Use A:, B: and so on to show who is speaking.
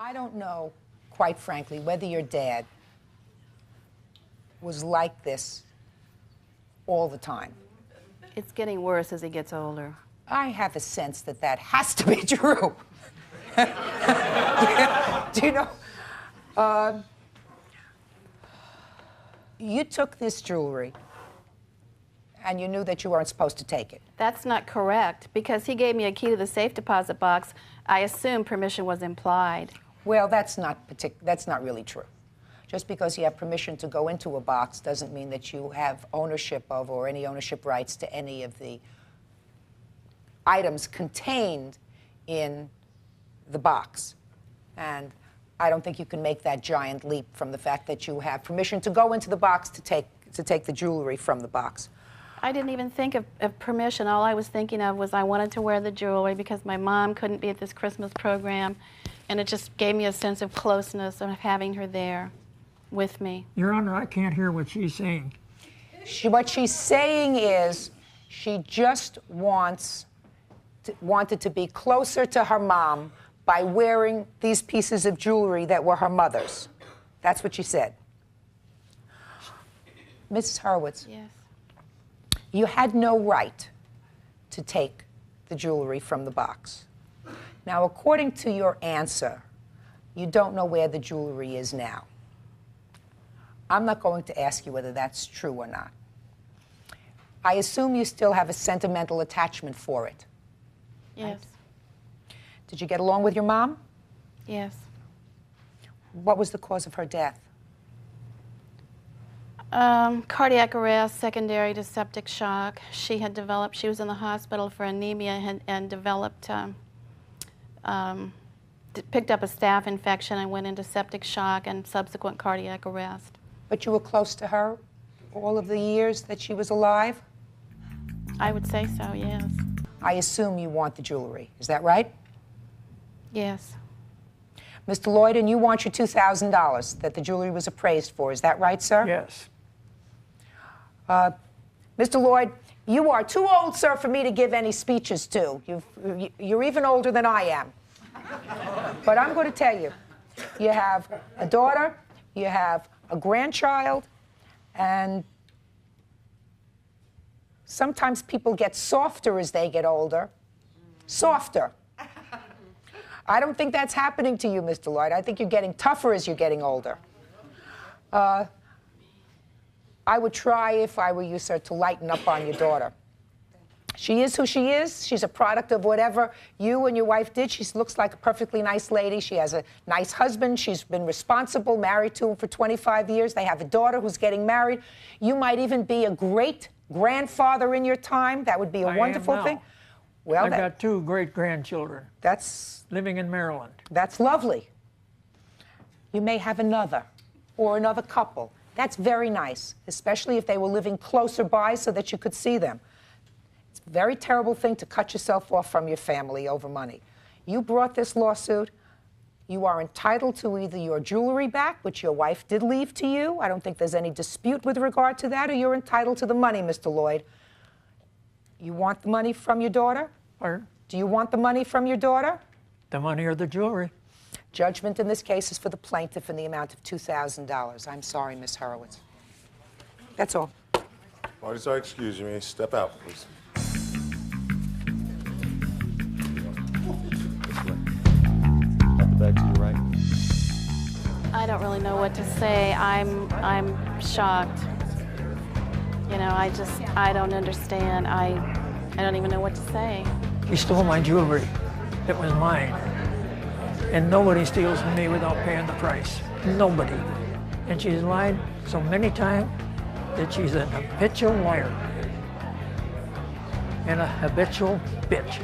A: I don't know, quite frankly, whether your dad was like this all the time.
B: It's getting worse as he gets older.
A: I have a sense that that has to be true. Do you know? You took this jewelry, and you knew that you weren't supposed to take it.
B: That's not correct, because he gave me a key to the safe deposit box. I assume permission was implied.
A: Well, that's not really true. Just because you have permission to go into a box doesn't mean that you have ownership of or any ownership rights to any of the items contained in the box. And I don't think you can make that giant leap from the fact that you have permission to go into the box to take the jewelry from the box.
B: I didn't even think of permission. All I was thinking of was I wanted to wear the jewelry because my mom couldn't be at this Christmas program, and it just gave me a sense of closeness of having her there with me.
C: Your Honor, I can't hear what she's saying.
A: What she's saying is she just wanted to be closer to her mom by wearing these pieces of jewelry that were her mother's. That's what she said. Mrs. Horowitz.
B: Yes.
A: You had no right to take the jewelry from the box. Now, according to your answer, you don't know where the jewelry is now. I'm not going to ask you whether that's true or not. I assume you still have a sentimental attachment for it.
B: Yes.
A: Right? Did you get along with your mom?
B: Yes.
A: What was the cause of her death?
B: Cardiac arrest, secondary to septic shock. She was in the hospital for anemia and developed, picked up a staph infection and went into septic shock and subsequent cardiac arrest.
A: But you were close to her all of the years that she was alive?
B: I would say so, yes.
A: I assume you want the jewelry. Is that right?
B: Yes.
A: Mr. Lloyd, and you want your $2,000 that the jewelry was appraised for. Is that right, sir?
C: Yes.
A: Mr. Lloyd, you are too old, sir, for me to give any speeches to. You're even older than I am. But I'm going to tell you, you have a daughter, you have a grandchild, and sometimes people get softer as they get older. Softer. I don't think that's happening to you, Mr. Lloyd. I think you're getting tougher as you're getting older. I would try, if I were you, sir, to lighten up on your daughter. She is who she is. She's a product of whatever you and your wife did. She looks like a perfectly nice lady. She has a nice husband. She's been responsible, married to him for 25 years. They have a daughter who's getting married. You might even be a great grandfather in your time. That would be a wonderful thing. Well,
C: I've got 2 great-grandchildren.
A: That's
C: living in Maryland.
A: That's lovely. You may have another or another couple. That's very nice, especially if they were living closer by so that you could see them. It's a very terrible thing to cut yourself off from your family over money. You brought this lawsuit. You are entitled to either your jewelry back, which your wife did leave to you. I don't think there's any dispute with regard to that, or you're entitled to the money, Mr. Lloyd. You want the money from your daughter?
C: Pardon?
A: Do you want the money from your daughter?
C: The money or the jewelry?
A: Judgment in this case is for the plaintiff in the amount of $2,000. I'm sorry, Miss Horowitz. That's all.
D: Parties are excusing me. Step out, please. This way. At the back to your right.
B: I don't really know what to say. I'm shocked. You know, I don't understand. I don't even know what to say.
C: He stole my jewelry. It was mine. And nobody steals from me without paying the price. Nobody. And she's lied so many times that she's an habitual liar and a habitual bitch.